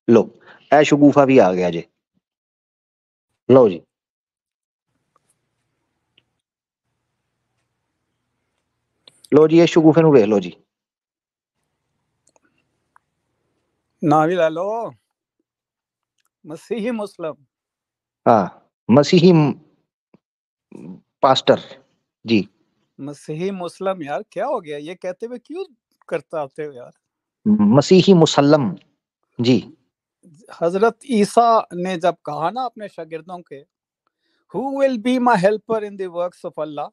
لو اے شگوفہ بھی آ گیا جی، لو جی لو جی، یہ شگوفے نو ویخ لو جی، نا بھی لے لو، مسیحی مسلم، ہاں مسیحی پاسٹر جی، مسیحی مسلم، یار کیا ہو گیا؟ یہ کہتے ہوئے کیوں کرتا ہوتے ہو یار؟ مسیحی مسلم جی، حضرت عیسیٰ نے جب کہا نا اپنے شاگردوں کے who will be my helper in the works of Allah،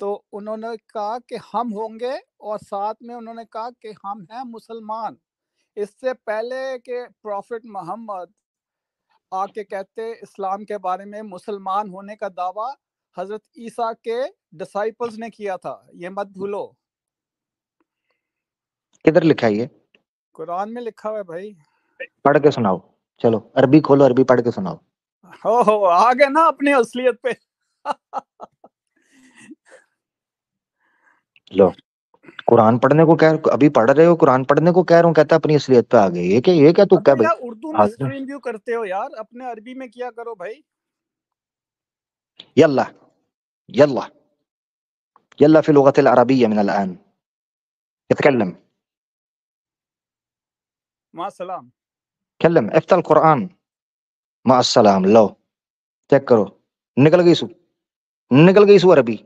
تو انہوں نے کہا کہ ہم ہوں گے، اور ساتھ میں انہوں نے کہا کہ ہم ہیں مسلمان۔ اس سے پہلے کہ پروفٹ محمد آ کے کہتے اسلام کے بارے میں مسلمان ہونے کا دعویٰ حضرت عیسیٰ کے ڈسائپلز نے کیا تھا، یہ مت بھولو۔ کدھر لکھا ہے یہ؟ قرآن میں لکھا ہوا ہے بھائی، پڑھ کے سناؤ، چلو عربی کھولو، عربی پڑھ کے سناؤ۔ ہو آ گئے نا اپنی اصلیت پہ۔ لو قرآن پڑھنے کو کہہ، ابھی پڑھ رہے ہو، قرآن پڑھنے کو کہہ رہا ہوں، کہتا ہے اپنی اصلیت پہ آ گئے، یہ کیا تو کیا ابے بھائی؟ یار اردو میں اسٹریم ویو کرتے ہو یار، اپنے عربی میں کیا کرو بھائی۔ یلا یلا يلا في اللغة العربية من الآن اتكلم، مع السلام۔ تكلم، افتح القرآن، مع السلام، لو چیک کرو، نکل گئی سو، نکل گئی سو عربی۔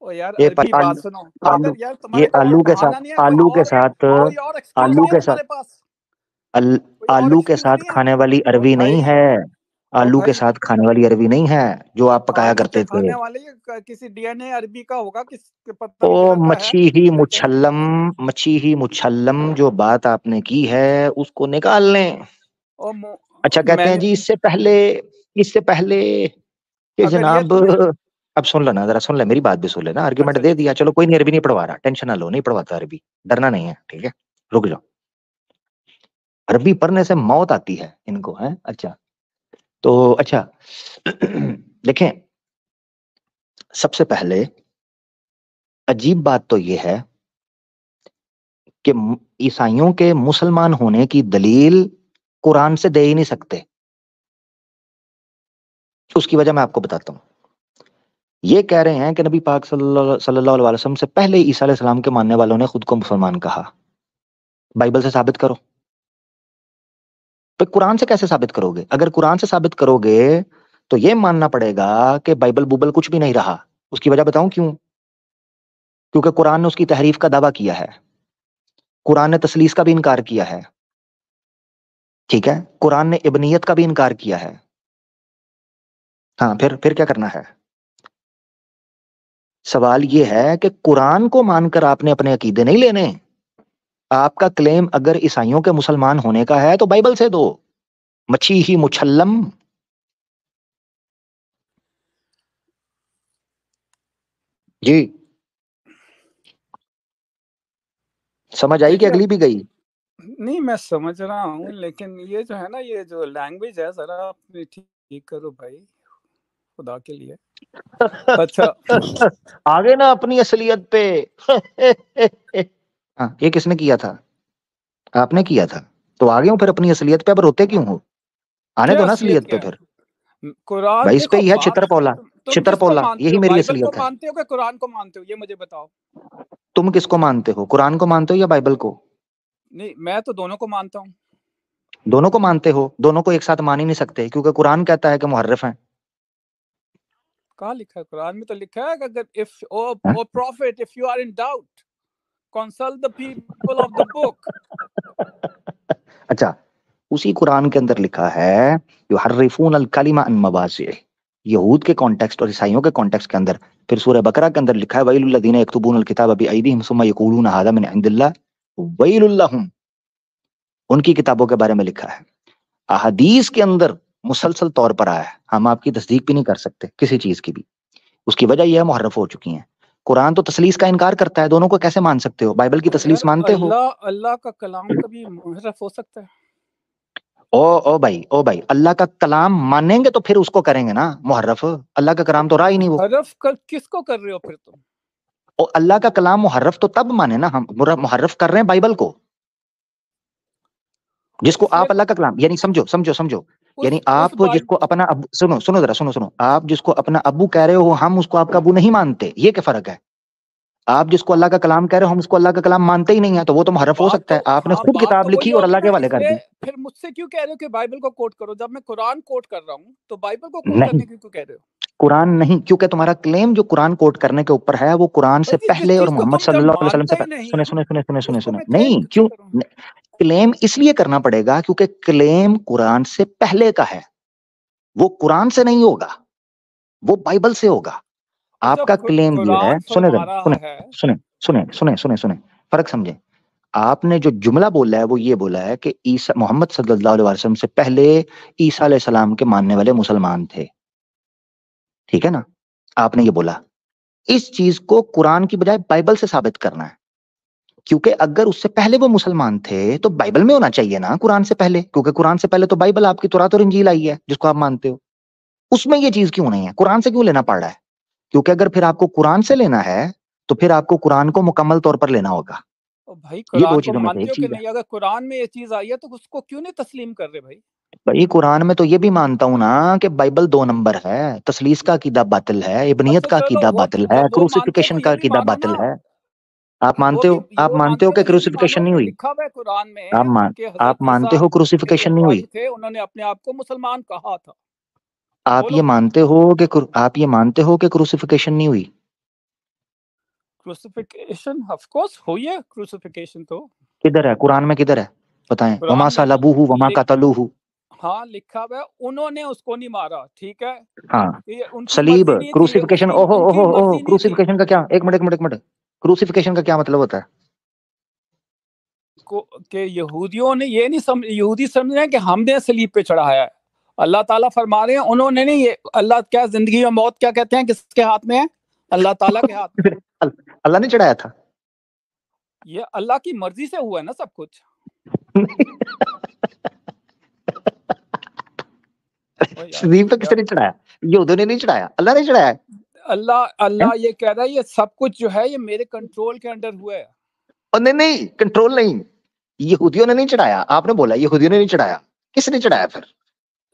او یار یہ عربی بات سنو آلو، اگر یار یہ تمہارے کو اور آلو کے بہانا ساتھ، نہیں ہے، آلو کے ساتھ، کوئی اور ایکسکیوز آلو نہیں ہے کے تمہارے ساتھ، پاس، کوئی اور آلو کے ایکسکیوز ساتھ نہیں ہے؟ کھانے والی او عربی نہیں بھائی، ہے، او آلو کے بھائی، ساتھ کھانے والی عربی نہیں ہے جو آپ پکایا آلو کے کرتے تھے۔ کھانے والے کسی ڈی این اے عربی کا ہوگا، کس پتہ او نہیں کدھر کا ہے، مچھی ہی لیکن مچھلم، مچھی ہی مچھلم، جو بات آپ نے کی ہے اس کو نکال لیں۔ اچھا کہتے میں ہیں نے جی اس سے پہلے کہ اگر یہ جناب، تمہیں اب سن لینا ذرا، سن لے میری بات بھی سن لینا، اچھا آرگیومنٹ دے دیا، چلو کوئی نہیں، عربی نہیں پڑھوا رہا، ٹینشن نہ لو، نہیں پڑھواتا عربی، ڈرنا نہیں ہے، ٹھیک ہے، رک جاؤ، عربی پڑھنے سے موت آتی ہے ان کو، ہے اچھا تو اچھا دیکھیں، سب سے پہلے عجیب بات تو یہ ہے کہ عیسائیوں کے مسلمان ہونے کی دلیل قرآن سے دے ہی نہیں سکتے۔ اس کی وجہ میں آپ کو بتاتا ہوں۔ یہ کہہ رہے ہیں کہ نبی پاک صلی اللہ علیہ وسلم سے پہلے عیسیٰ علیہ السلام کے ماننے والوں نے خود کو مسلمان کہا۔ بائبل سے ثابت کرو۔ تو قرآن سے کیسے ثابت کرو گے؟ اگر قرآن سے ثابت کرو گے تو یہ ماننا پڑے گا کہ بائبل بوبل کچھ بھی نہیں رہا۔ اس کی وجہ بتاؤں کیوں؟ کیونکہ قرآن نے اس کی تحریف کا دعویٰ کیا ہے، قرآن نے تثلیث کا بھی انکار کیا ہے، ٹھیک ہے، قرآن نے ابنیت کا بھی انکار کیا ہے۔ ہاں پھر کیا کرنا ہے؟ سوال یہ ہے کہ قرآن کو مان کر آپ نے اپنے عقیدے نہیں لینے۔ آپ کا کلیم اگر عیسائیوں کے مسلمان ہونے کا ہے تو بائبل سے دو، مچھی ہی مچھلم۔ جی سمجھ آئی کہ دیکھیے، اگلی بھی گئی؟ نہیں میں سمجھ رہا ہوں، لیکن یہ جو ہے نا، یہ جو لینگویج ہے ذرا اپنی ٹھیک کرو بھائی، خدا کے لیے۔ اچھا آگے نا اپنی اصلیت پہ ہاں، یہ کس نے کیا تھا؟ آپ نے کیا تھا، تو آگے ہوں پھر اپنی اصلیت پہ، اب روتے کیوں ہو؟ آنے کیا دو نا اصلیت اصلیت پہ کیا پھر۔ ہے؟ قرآن بھائی اس پہ دیکھو، ہی ہے بات چھتر پولا، تم چھتر کس کو پولا، مانتے یہی ہو؟ میری بائبل کو اصلیت ہے۔ مانتے ہو کہ قرآن کو مانتے ہو؟ یہ مجھے بتاؤ۔ تم کس کو مانتے ہو؟ قرآن کو مانتے ہو یا بائبل کو؟ نہیں، میں تو دونوں کو مانتا ہوں۔ دونوں کو مانتے ہو؟ دونوں کو ایک ساتھ مان ہی نہیں سکتے، کیونکہ قرآن کہتا ہے کہ محرف ہیں۔ کہاں لکھا ہے؟ قرآن میں تو لکھا ہے کہ اگر ہاں؟ او profit if you are in doubt consult the people of the book۔ اچھا، اسی قرآن کے اندر لکھا ہے یحرفون الکلم عن مواضعہ، یہود کے کانٹیکسٹ اور عیسائیوں کے کانٹیکسٹ کے اندر۔ پھر سورہ بقرہ کے اندر لکھا ہے ویل الذین یکتبون الکتاب بایدیہم ثم یقولون ھذا من عند اللہ ویل لہم، ان کی کتابوں کے بارے میں لکھا ہے۔ احادیث کے اندر مسلسل طور پر آیا ہے، ہم آپ کی تصدیق بھی نہیں کر سکتے کسی چیز کی بھی۔ اس کی وجہ یہ ہے محرف ہو چکی ہیں۔ قرآن تو تثلیث کا انکار کرتا ہے، دونوں کو کیسے مان سکتے ہو؟ بائبل کی یار تثلیث مانتے ہو؟ اللہ کا کلام کبھی محرف ہو سکتا ہے؟ او بھائی اللہ کا کلام مانیں گے تو پھر اس کو کریں گے نا محرف، اللہ کا کلام تو رہا ہی نہیں وہ۔ محرف کس کو کر رہے ہو پھر تم؟ او اللہ کا کلام محرف تو تب مانے نا، ہم محرف کر رہے ہیں بائبل کو۔ جس کو آپ اللہ کا کلام، یعنی سمجھو یعنی آپ جس کو اپنا ابو، سنو ذرا سنو، آپ جس کو اپنا ابو کہہ رہے ہو، ہم اس کو آپ کا ابو نہیں مانتے، یہ کیا فرق ہے؟ آپ جس کو اللہ کا کلام کہہ رہے ہو، ہم اس کو اللہ کا کلام مانتے ہی نہیں ہیں، تو وہ تو محرف ہو سکتا ہے، آپ نے خود کتاب لکھی اور اللہ کے حوالے کر دی۔ پھر مجھ سے کیوں کہہ رہے ہو کہ بائبل کو کوٹ کرو؟ جب میں قرآن کوٹ کر رہا ہوں تو بائبل کو کوٹ کرنے کی کیوں کہہ رہے ہو؟ قرآن نہیں، کیونکہ تمہارا کلیم جو قرآن کوٹ کرنے کے اوپر ہے وہ قرآن سے پہلے اور محمد صلی اللہ علیہ وسلم سے پہلے۔ سنے نہیں، کیوں کلیم اس لیے کرنا پڑے گا کیونکہ کلیم قرآن سے پہلے کا ہے، وہ قرآن سے نہیں ہوگا، وہ بائبل سے ہوگا۔ آپ کا کلیم یہ ہے، سنیں فرق سمجھیں۔ آپ نے جو جملہ بولا ہے وہ یہ بولا ہے کہ عیسیٰ محمد صلی اللہ علیہ وسلم سے پہلے عیسیٰ علیہ السلام کے ماننے والے مسلمان تھے، ٹھیک ہے نا؟ آپ نے یہ بولا، اس چیز کو قرآن کی بجائے بائبل سے ثابت کرنا ہے، کیونکہ اگر اس سے پہلے وہ مسلمان تھے تو بائبل میں ہونا چاہیے نا قرآن سے پہلے، کیونکہ قرآن سے پہلے تو بائبل آپ کی تورات اور انجیل آئی ہے جس کو آپ مانتے ہو، اس میں یہ چیز کیوں نہیں ہے؟ قرآن سے کیوں لینا پڑ رہا ہے؟ کیونکہ اگر پھر آپ کو قرآن سے لینا ہے تو پھر آپ کو قرآن کو مکمل طور پر لینا ہوگا۔ بھائی قرآن کو مانتے ہو کہ نہیں؟ اگر قرآن میں یہ چیز آئی ہے تو اس کو کیوں نہیں تسلیم کر رہے بھائی؟ قرآن میں تو یہ بھی مانتا ہوں نا کہ بائبل 2 نمبر ہے، تثلیث کا عقیدہ باطل ہے، ابنیت کا عقیدہ باطل ہے، کروسیفیکیشن کا عقیدہ باطل ہے۔ آپ مانتے ہو کہ کروسیفیکیشن نہیں ہوئی؟ لکھا ہوا ہے قرآن میں آپ مانتے ہو کروسیفیکیشن نہیں ہوئی؟ تھے، انہوں نے اپنے آپ کو مسلمان کہا تھا۔ آپ یہ مانتے ہو کہ کروسیفیکیشن نہیں ہوئی؟ کروسیفیکیشن آف کورس ہوئی ہے، کروسیفیکیشن تو کدھر ہے قرآن میں؟ کدھر ہے بتائیں؟ وما صلبوہ وما قتلوہ، ہاں لکھا ہوا ہے، انہوں نے اس کو نہیں مارا، ٹھیک ہے؟ ہاں ان کی صلیب، مرضی نہیں تھی، کروسیفیکیشن، کروسیفیکیشن کا کیا، ایک منٹ، کروسیفیکیشن کا کیا مطلب ہوتا ہے؟ کہ یہودیوں نے یہ نہیں یہودی سمجھ رہے ہیں کہ ہم نے صلیب پہ چڑھایا ہے، اللہ تعالیٰ فرما رہے ہیں انہوں نے نہیں، یہ اللہ کیا زندگی اور موت کیا کہتے ہیں کس کے ہاتھ میں ہے؟ اللہ تعالیٰ کے ہاتھ میں۔ اللہ نے چڑھایا تھا؟ یہ اللہ کی مرضی سے ہوا ہے نا سب کچھ۔ صلیب پہ کس نے چڑھایا؟ یہودیوں نے نہیں چڑھایا، اللہ نے چڑھایا۔ اللہ یہ کہہ رہا ہے یہ سب کچھ جو ہے یہ میرے کنٹرول کے انڈر ہوا ہے۔ نہیں کنٹرول نہیں، یہودیوں نے نہیں چڑھایا، آپ نے بولا یہودیوں نے نہیں چڑھایا، کس نے چڑھایا پھر؟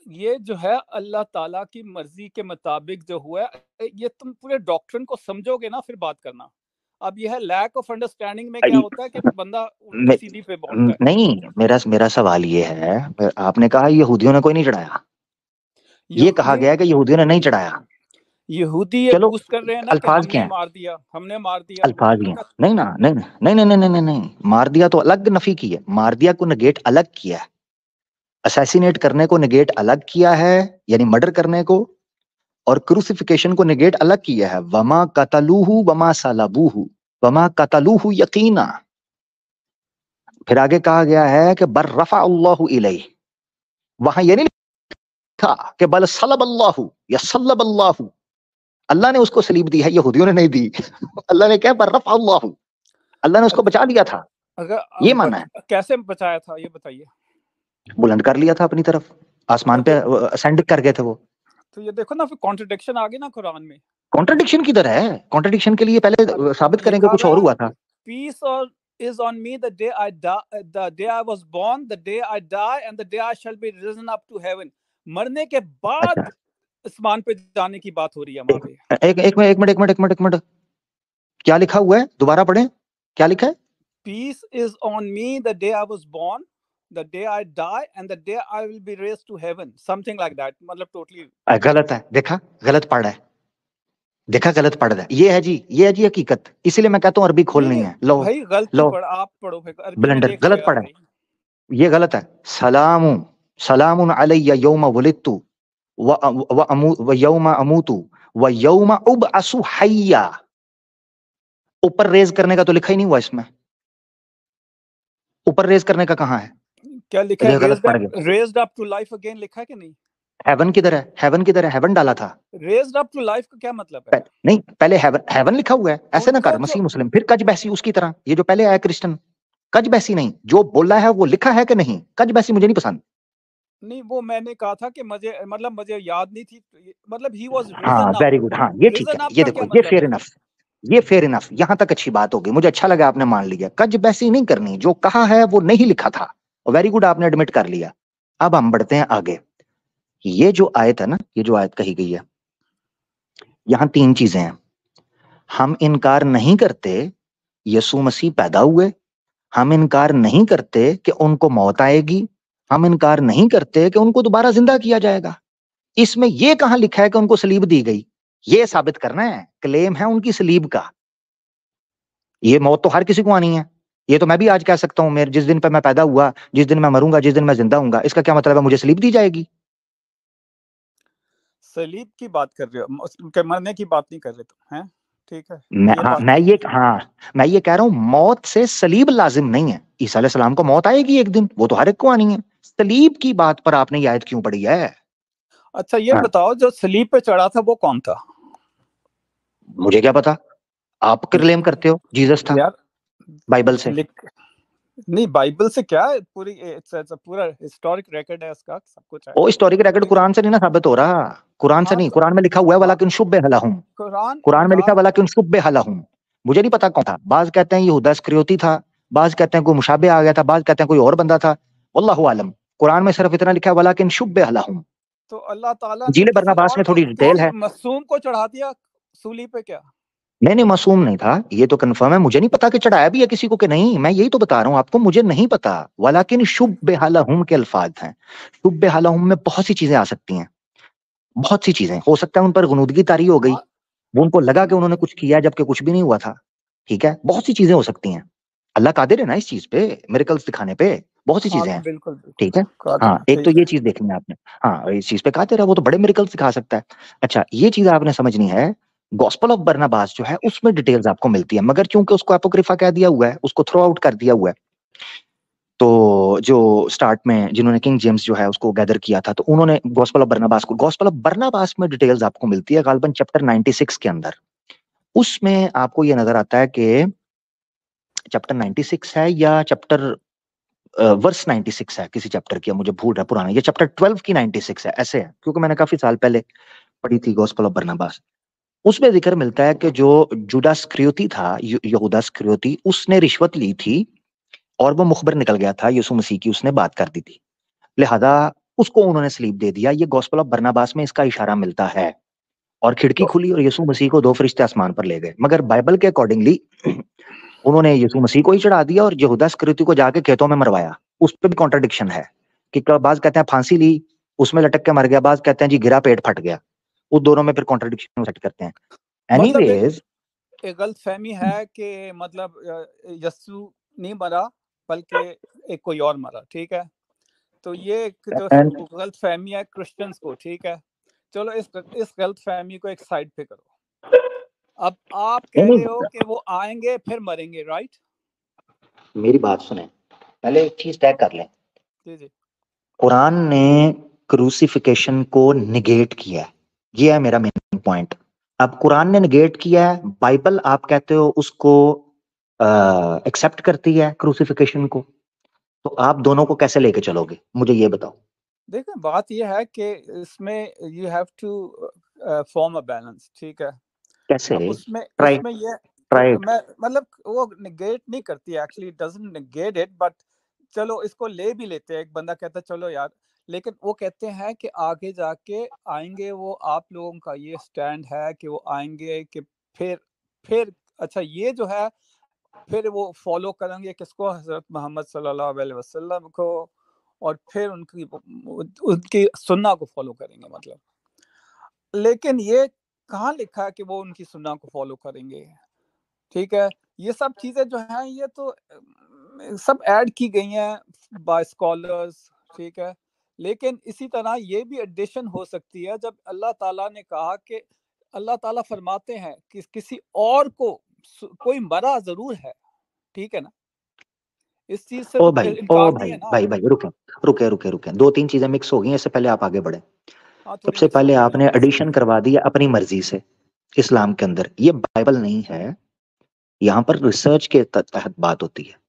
یہ جو ہے اللہ تعالیٰ کی مرضی کے مطابق جو ہوا ہے، یہ تم پورے ڈاکٹرن کو سمجھو گے نا پھر بات کرنا۔ اب یہ ہے لیک آف انڈرسٹینڈنگ میں کیا ہوتا ہے کہ بندہ الٹی سیدھی پہ بولتا ہے۔ نہیں، میرا سوال یہ ہے، آپ نے کہا یہودیوں نے کوئی نہیں چڑھایا، یہ کہا گیا کہ یہودیوں نے نہیں چڑھایا۔ یہودی یہ پوچھ کر رہے ہیں نا کہ ہم نے مار دیا، ہم نے مار دیا، الفاظ نہیں، مار دیا تو الگ نفی کی ہے، مار دیا کو نگیٹ الگ کیا ہے، اسیسینیٹ کرنے کو نگیٹ الگ کیا ہے یعنی مرڈر کرنے کو، اور کروسیفیکیشن کو نگیٹ الگ کیا ہے، وما قتلوہ وما صلبوہ وما قتلوہ یقینا۔ پھر آگے کہا گیا ہے کہ بر رفع اللہ الیہ، وہاں یہ نہیں لکھا کہ بل صلب اللہ یا صلب اللہ، اللہ نے اس کو صلیب دی ہے، یہودیوں نے نہیں دی۔ اللہ نے کہا بر رفع اللہ، اللہ نے اس کو بچا لیا تھا، یہ مانا ہے۔ کیسے بچایا تھا یہ بتائیے؟ بلند کر لیا تھا اپنی طرف، آسمان پہ اسینڈ کر گئے تھے وہ۔ تو یہ دیکھو نا پھر کانٹرڈکشن آ گئی نا قرآن میں۔ کانٹرڈکشن کدھر ہے؟ کانٹرڈکشن کے لیے پہلے ثابت کریں کہ کچھ اور ہوا تھا۔ پیس is on me the day I die, the day I was born, the day I die, and the day I shall be risen up to heaven۔ مرنے کے بعد آسمان پہ جانے کی بات ہو رہی ہے وہاں پہ۔ ایک منٹ، کیا لکھا ہوا ہے؟ دوبارہ پڑھیں، کیا لکھا ہے؟ Peace is on me the day I was born, the day I die, and the day I will be raised to heaven, something like that۔ مطلب ٹوٹلی غلط ہے، دیکھا غلط پڑھ رہا ہے، غلط پڑھ رہا ہے، یہ ہے جی حقیقت، اسی لیے میں کہتا ہوں عربی کھولنی ہے۔ لو بھائی غلط پڑھ، آپ پڑھو بلنڈر، غلط پڑھا ہے، یہ غلط ہے۔ سلام علی یوم ولدت و یوم اموت و یوم ابعث حیا، اوپر ریز کرنے کا تو لکھا ہی نہیں ہوا اس میں، اوپر ریز کرنے کا کہاں ہے؟ کیا لکھا ہے؟ Raised up to life again لکھا ہے کہ نہیں؟ ہیون کدھر ہے؟ ہیون ڈالا تھا۔ ریزڈ اپ ٹو لائف کا کیا مطلب ہے؟ نہیں، پہلے ہیون لکھا ہوا ہے، ایسے نہ کر مسیح مسلم پھر کج بحثی اس کی طرح، یہ جو پہلے آیا کرسچن، کج بحثی نہیں، جو بولا ہے وہ لکھا ہے کہ نہیں، کج بحثی مجھے نہیں پسند۔ نہیں وہ میں نے کہا تھا کہ مجھے یاد نہیں تھی، مطلب ہی واز ہاں ویری گڈ، ہاں یہ ٹھیک ہے، یہ دیکھو یہ فیئر انف، یہاں تک اچھی بات ہوگی، مجھے اچھا لگا آپ نے مان لیا۔ کج بحثی نہیں کرنی، جو کہا ہے وہ نہیں لکھا تھا ویری گڈ, آپ نے ایڈمٹ کر لیا. اب ہم بڑھتے ہیں آگے. یہ جو آیت ہے نا, یہ جو آیت کہی گئی ہے, یہاں 3 چیزیں ہیں. ہم انکار نہیں کرتے یسوع مسیح پیدا ہوئے, ہم انکار نہیں کرتے کہ ان کو موت آئے گی, ہم انکار نہیں کرتے کہ ان کو دوبارہ زندہ کیا جائے گا. اس میں یہ کہاں لکھا ہے کہ ان کو صلیب دی گئی؟ یہ ثابت کرنا ہے, کلیم ہے ان کی صلیب کا. یہ موت تو ہر کسی کو آنی ہے. یہ تو میں بھی آج کہہ سکتا ہوں, میرے جس دن پہ میں پیدا ہوا, جس دن میں مروں گا, جس دن میں زندہ ہوں گا, اس کا کیا مطلب ہے مجھے صلیب دی جائے گی؟ صلیب کی بات کر رہے ہو, اس کے مرنے کی بات نہیں کر رہے تم ہیں, ٹھیک ہے. میں یہ کہہ رہا ہوں موت سے صلیب لازم نہیں ہے. عیسیٰ علیہ السلام کو موت آئے گی ایک دن, وہ تو ہر ایک کو آنی ہے. صلیب کی بات پر آپ نے یہ آیت کیوں پڑھی ہے؟ اچھا یہ بتاؤ, جو صلیب پہ چڑھا تھا وہ کون تھا؟ مجھے کیا پتا, آپ کلیم کرتے ہو جیزس تھا یار بائبل سے. نہیں بائبل سے کیا ہے, پورا ہسٹورک ریکارڈ ہے اس کا, سب کچھ ہے. وہ ہسٹوریکل ریکارڈ قرآن سے نہیں نا ثابت ہو رہا, قرآن سے نہیں. قرآن میں لکھا ہوا ہے وَلَٰكِن شُبِّهَ لَهُم, قرآن میں لکھا ہے وَلَٰكِن شُبِّهَ لَهُم. مجھے نہیں پتا کون تھا. بعض کہتے ہیں یہودا اسکریوتی تھا, بعض کہتے ہیں کوئی مشابہ آ گیا تھا, بعض کہتے ہیں کوئی اور بندہ تھا, واللہ عالم. قرآن میں صرف اتنا لکھا ہے وَلَٰكِن شُبِّهَ لَهُم. تو اللہ تعالیٰ نے انجیل کسی برناباس میں تھوڑی ڈیٹیل ہے. معصوم کو چڑھا دیا سولی پہ کیا؟ نہیں معصوم نہیں تھا, یہ تو کنفرم ہے. مجھے نہیں پتا کہ چڑھایا بھی ہے کسی کو کہ نہیں, میں یہی تو بتا رہا ہوں آپ کو, مجھے نہیں پتا. ولیکن شُبِّهَ لَهُم کے الفاظ ہیں. شُبِّهَ لَهُم میں بہت سی چیزیں آ سکتی ہیں, بہت سی چیزیں. ہو سکتا ہے ان پر غنودگی طاری ہو گئی, وہ ان کو لگا کہ انہوں نے کچھ کیا جبکہ کچھ بھی نہیں ہوا تھا. ٹھیک ہے, بہت سی چیزیں ہو سکتی ہیں. اللہ قادر ہے نا اس چیز پہ, میریکلز دکھانے پہ, بہت سی چیزیں ہیں. بالکل ٹھیک ہے, ہاں ایک تو یہ چیز دیکھنی ہے آپ نے, ہاں اس چیز پہ قادر ہے, وہ تو بڑے میریکلز دکھا سکتا ہے. اچھا یہ چیز آپ نے سمجھنی ہے, گوسپل آف برناباس جو ہے اس میں ڈیٹیلز آپ کو ملتی ہے, مگر چونکہ اس کو اپوکریفا کہہ دیا ہوا ہے, اس کو تھرو آؤٹ کر دیا ہوا ہے. تو جو سٹارٹ میں جنہوں نے کنگ جیمز جو ہے اس کو گیدر کیا تھا, تو انہوں نے گوسپل آف برناباس کو, گوسپل آف برناباس میں ڈیٹیلز آپ کو ملتی ہے غالباً چیپٹر 96 کے اندر. اس میں آپ کو یہ نظر آتا ہے کہ چیپٹر 96 ہے یا چیپٹر ورس 96 ہے کسی چیپٹر کی, مجھے بھول رہا ہے پرانا, یہ چیپٹر 12 کی 96 ہے ایسے ہے, کیونکہ میں نے کافی سال پہلے پڑھی تھی گوسپل آف برناباس. اس میں ذکر ملتا ہے کہ جو جوڈا اسکریوتی تھا, یہودا اسکریوتی, اس نے رشوت لی تھی اور وہ مخبر نکل گیا تھا یسوع مسیح کی, اس نے بات کر دی تھی, لہذا اس کو انہوں نے صلیب دے دیا. یہ گوسپل آف برناباس میں اس کا اشارہ ملتا ہے, اور کھڑکی کھلی اور یسوع مسیح کو 2 فرشتے آسمان پر لے گئے. مگر بائبل کے اکارڈنگلی انہوں نے یسوع مسیح کو ہی چڑھا دیا اور یہودا اسکریوتی کو جا کے کھیتوں میں مروایا. اس پہ بھی کانٹرڈکشن ہے کہ بعض کہتے ہیں پھانسی لی, اس میں لٹک کے مر گیا, بعض کہتے ہیں جی گرا پیٹ پھٹ گیا. وہ دونوں میں پھر کانٹرڈکشن سیٹ کرتے ہیں. اینی ویز ایک غلط فہمی ہے کہ مطلب یسوع نہیں مرا بلکہ ایک کوئی اور مرا, ٹھیک ہے. تو یہ جو غلط فہمی ہے کرسچنز کو, ٹھیک ہے, چلو اس غلط فہمی کو ایک سائڈ پہ کرو. اب آپ کہہ رہے ہو کہ وہ آئیں گے پھر مریں گے, رائٹ؟ میری بات سنیں, پہلے ایک چیز طے کر لیں. جی قرآن نے کروسیفیکیشن کو نگیٹ کیا ہے, یہ ہے میرا مین پوائنٹ. اب قرآن نے نگیٹ کیا ہے, بائبل آپ کہتے ہو اس کو ایکسپٹ کرتی ہے کروسیفیکیشن کو, تو آپ دونوں کو کیسے لے کے چلو گے مجھے یہ بتاؤ. دیکھیں بات یہ ہے کہ اس میں you have to form a balance, ٹھیک ہے. کیسے؟ اب اس میں یہ میں مطلب وہ نگیٹ نہیں کرتی, actually doesn't negate it, but چلو اس کو لے بھی لیتے ہیں. ایک بندہ کہتا ہے چلو یار, لیکن وہ کہتے ہیں کہ آگے جا کے آئیں گے وہ, آپ لوگوں کا یہ سٹینڈ ہے کہ وہ آئیں گے کہ پھر اچھا یہ جو ہے پھر وہ فالو کریں گے کس کو, حضرت محمد صلی اللہ علیہ وسلم کو, اور پھر ان کی سنت کو فالو کریں گے. مطلب لیکن یہ کہاں لکھا ہے کہ وہ ان کی سنت کو فالو کریں گے؟ ٹھیک ہے, یہ سب چیزیں جو ہیں یہ تو سب ایڈ کی گئی ہیں بائی اسکالرز, ٹھیک ہے. لیکن اسی طرح یہ بھی ایڈیشن ہو سکتی ہے جب اللہ تعالیٰ نے کہا کہ اللہ تعالیٰ فرماتے ہیں کہ کسی اور کو کوئی مرا ضرور ہے, ٹھیک ہے نا. اس چیز سے تو انکار نہیں ہے نا. بھائی رکے 2-3 چیزیں مکس ہو گئی, اس سے پہلے آپ آگے بڑھیں. سب سے مکس پہلے ہو آپ نے ایڈیشن کروا دی اپنی مرضی سے اسلام کے اندر. یہ بائبل نہیں ہے, یہاں پر ریسرچ کے تحت بات ہوتی ہے.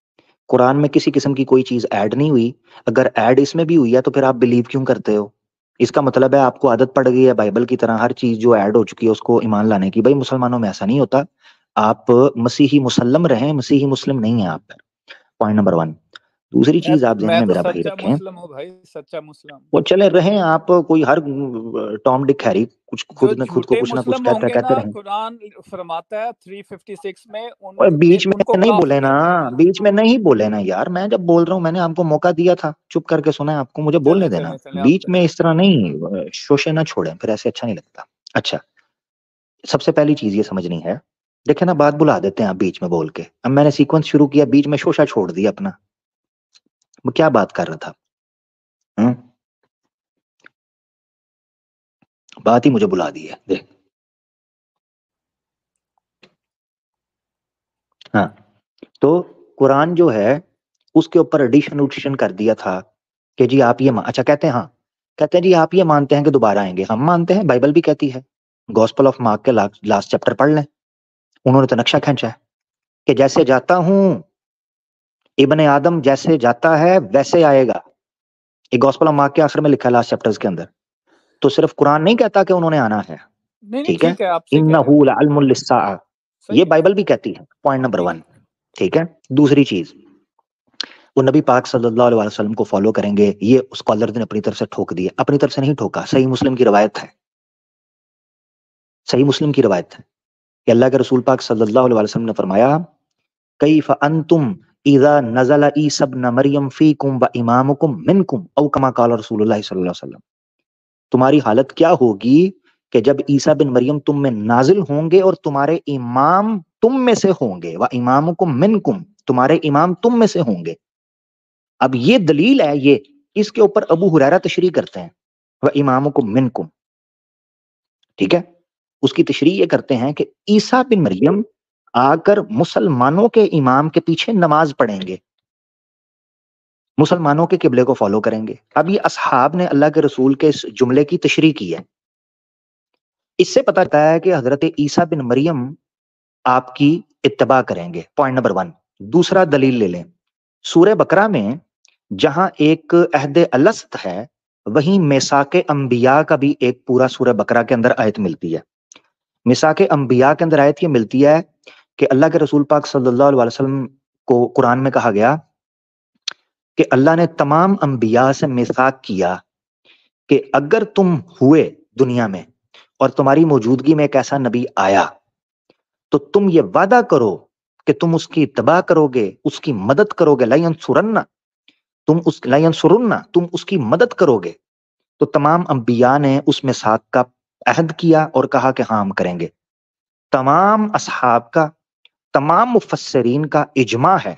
قرآن میں کسی قسم کی کوئی چیز ایڈ نہیں ہوئی, اگر ایڈ اس میں بھی ہوئی ہے تو پھر آپ بلیو کیوں کرتے ہو؟ اس کا مطلب ہے آپ کو عادت پڑ گئی ہے بائبل کی طرح ہر چیز جو ایڈ ہو چکی ہے اس کو ایمان لانے کی. بھائی مسلمانوں میں ایسا نہیں ہوتا, آپ مسیحی مسلم رہیں, مسیحی مسلم نہیں ہیں آپ. Point number 1. دوسری چیز آپ ذہن میں میں تو میرا بھائی سچا رکھیں، مسلم ہوں بھائی، سچا مسلم۔ وہ چلے رہیں آپ، کوئی ہر ٹام ڈک ہیری کچھ جو خود کو جھوٹے کچھ نہ کچھ مسلم کہتا ہوں ہے، گے کہتے نا، رہیں۔ قرآن فرماتا ہے 356 میں اور بیچ ان کو میں نہیں بولے کافر نا، کہتے ہیں۔ بیچ میں نہیں بولے نا یار، میں جب بول رہا ہوں میں نے آپ کو موقع دیا تھا، چپ کر کے سنا ہے آپ کو، مجھے بولنے دینا، چلیں آپ بیچ کریں۔ میں اس طرح نہیں شوشے نہ چھوڑیں، پھر ایسے اچھا نہیں لگتا۔ اچھا، سب سے پہلی چیز یہ سمجھنی ہے، دیکھیں نا بات بلا دیتے ہیں آپ بیچ میں بول کے، اب میں نے سیکوینس شروع کیا، بیچ میں شوشا چھوڑ دیا اپنا، میں کیا بات کر رہا تھا؟ بات ہی مجھے بلا دی ہے، دیکھ۔ ہاں، تو قرآن جو ہے اس کے اوپر ایڈیشن کر دیا تھا کہ جی آپ یہ اچھا کہتے ہیں، ہاں کہتے ہیں جی آپ یہ مانتے ہیں کہ دوبارہ آئیں گے، ہم مانتے ہیں، بائبل بھی کہتی ہے، گوسپل آف مارک کے لاسٹ چیپٹر پڑھ لیں، انہوں نے تو نقشہ کھینچا ہے کہ جیسے جاتا ہوں ابن آدم جیسے جاتا ہے ویسے آئے گا، یہ گوسپل آف مارک کے آخر میں لکھا ہے لاسٹ چیپٹرز کے اندر، تو صرف قرآن نہیں کہتا کہ انہوں نے آنا ہے، نہیں ٹھیک ہے، ٹھیک ہے، آپ صحیح کہہ رہے انہ لعلم للساعہ، صحیح یہ ہے، بائبل بھی کہتی ہے، پوائنٹ نمبر ٹھیک 1، ٹھیک ہے۔ دوسری چیز، وہ نبی پاک صلی اللہ علیہ وسلم کو فالو کریں گے، یہ اسکالر نے اپنی طرف سے ٹھوک دیا، اپنی طرف سے نہیں ٹھوکا، صحیح مسلم کی روایت ہے، صحیح مسلم کی روایت ہے کہ اللہ کے رسول پاک صلی اللہ علیہ وسلم نے فرمایا کیف انتم اذا نزل عیسی ابن مریم فیکم و امامکم منکم او کما قال رسول اللہ صلی اللہ علیہ وسلم، تمہاری حالت کیا ہوگی کہ جب عیسیٰ بن مریم تم میں نازل ہوں گے اور تمہارے امام تم میں سے ہوں گے، و امامکم منکم، تمہارے امام تم میں سے ہوں گے۔ اب یہ دلیل ہے، یہ اس کے اوپر ابو ہریرہ تشریح کرتے ہیں، و امامکم منکم، ٹھیک ہے، اس کی تشریح یہ کرتے ہیں کہ عیسیٰ بن مریم آ کر مسلمانوں کے امام کے پیچھے نماز پڑھیں گے، مسلمانوں کے قبلے کو فالو کریں گے۔ اب یہ اصحاب نے اللہ کے رسول کے اس جملے کی تشریح کی ہے، اس سے پتہ چلتا ہے کہ حضرت عیسیٰ بن مریم آپ کی اتباع کریں گے، پوائنٹ نمبر 1۔ دوسرا دلیل لے لیں، سورہ بقرہ میں جہاں ایک عہد الست ہے، وہیں میثاق انبیاء کا بھی ایک پورا سورہ بقرہ کے اندر آیت ملتی ہے۔ میثاق انبیاء کے اندر آیت یہ ملتی ہے کہ اللہ کے رسول پاک صلی اللہ علیہ وسلم کو قرآن میں کہا گیا کہ اللہ نے تمام انبیاء سے میثاق کیا کہ اگر تم ہوئے دنیا میں اور تمہاری موجودگی میں ایک ایسا نبی آیا تو تم یہ وعدہ کرو کہ تم اس کی اتباع کرو گے، اس کی مدد کرو گے، لا ینصرن، تم اس کی مدد کرو گے۔ تو تمام انبیاء نے اس میثاق کا عہد کیا اور کہا کہ ہاں ہم کریں گے۔ تمام اصحاب کا، تمام مفسرین کا اجماع ہے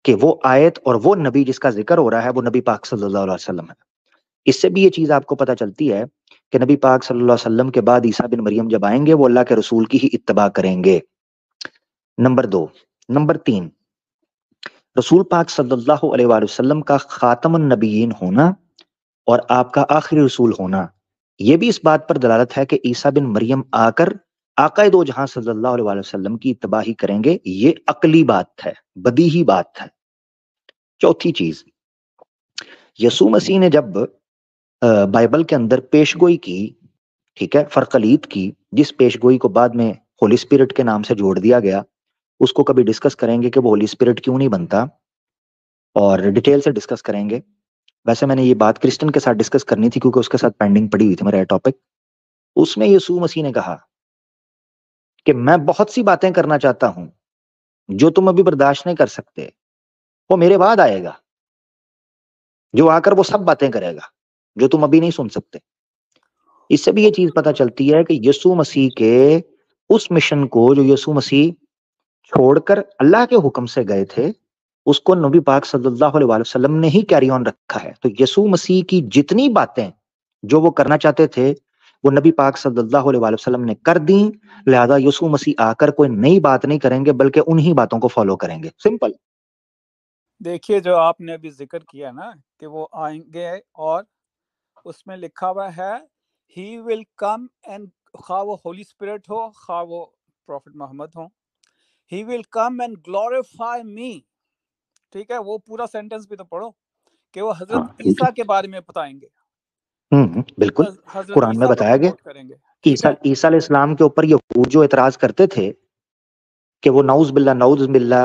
کہ وہ آیت اور وہ نبی جس کا ذکر ہو رہا ہے وہ نبی پاک صلی اللہ علیہ وسلم ہے۔ اس سے بھی یہ چیز آپ کو پتہ چلتی ہے کہ نبی پاک صلی اللہ علیہ وسلم کے بعد عیسیٰ بن مریم جب آئیں گے وہ اللہ کے رسول کی ہی اتباع کریں گے۔ نمبر 2، نمبر 3، رسول پاک صلی اللہ علیہ وآلہ وسلم کا خاتم النبیین ہونا اور آپ کا آخری رسول ہونا، یہ بھی اس بات پر دلالت ہے کہ عیسیٰ بن مریم آ کر آقا دو جہاں صلی اللہ علیہ وآلہ وسلم کی اتباع ہی کریں گے، یہ عقلی بات ہے، بدیہی بات ہے۔ چوتھی چیز، یسوع مسیح نے جب بائبل کے اندر پیشگوئی کی، ٹھیک ہے، فرقلیت کی، جس پیشگوئی کو بعد میں ہولی اسپرٹ کے نام سے جوڑ دیا گیا، اس کو کبھی ڈسکس کریں گے کہ وہ ہولی اسپرٹ کیوں نہیں بنتا، اور ڈیٹیل سے ڈسکس کریں گے۔ ویسے میں نے یہ بات کرسٹن کے ساتھ ڈسکس کرنی تھی کیونکہ اس کے ساتھ پینڈنگ پڑی ہوئی تھی میرا ٹاپک۔ اس میں یسوع مسیح نے کہا کہ میں بہت سی باتیں کرنا چاہتا ہوں جو تم ابھی برداشت نہیں کر سکتے، وہ میرے بعد آئے گا جو آ کر وہ سب باتیں کرے گا جو تم ابھی نہیں سن سکتے۔ اس سے بھی یہ چیز پتہ چلتی ہے کہ یسوع مسیح کے اس مشن کو جو یسوع مسیح چھوڑ کر اللہ کے حکم سے گئے تھے، اس کو نبی پاک صلی اللہ علیہ وسلم نے ہی کیری آن رکھا ہے۔ تو یسوع مسیح کی جتنی باتیں جو وہ کرنا چاہتے تھے وہ نبی پاک صلی اللہ علیہ وسلم نے کر دیں، لہذا یسوع مسیح آ کر کوئی نئی بات نہیں کریں گے بلکہ انہی باتوں کو فالو کریں گے، سمپل۔ دیکھیے جو آپ نے ابھی ذکر کیا نا کہ وہ آئیں گے، اور اس میں لکھا ہوا ہے ہی ول کم اینڈ، خواہ وہ ہولی اسپرٹ ہو خواہ وہ پروفٹ محمد ہوں، ہی ول کم اینڈ گلوریفائی می، ٹھیک ہے، وہ پورا سینٹنس بھی تو پڑھو کہ وہ حضرت ہاں ٹھیک عیسیٰ کے بارے میں بتائیں گے، ہے، بالکل، حضرت قرآن میں عیسیٰ کو بتایا گیا۔ پروموٹ کریں گے، ٹھیک ہے۔ عیسیٰ علیہ السلام کے اوپر یہود جو اعتراض کرتے تھے کہ وہ نعوذ باللہ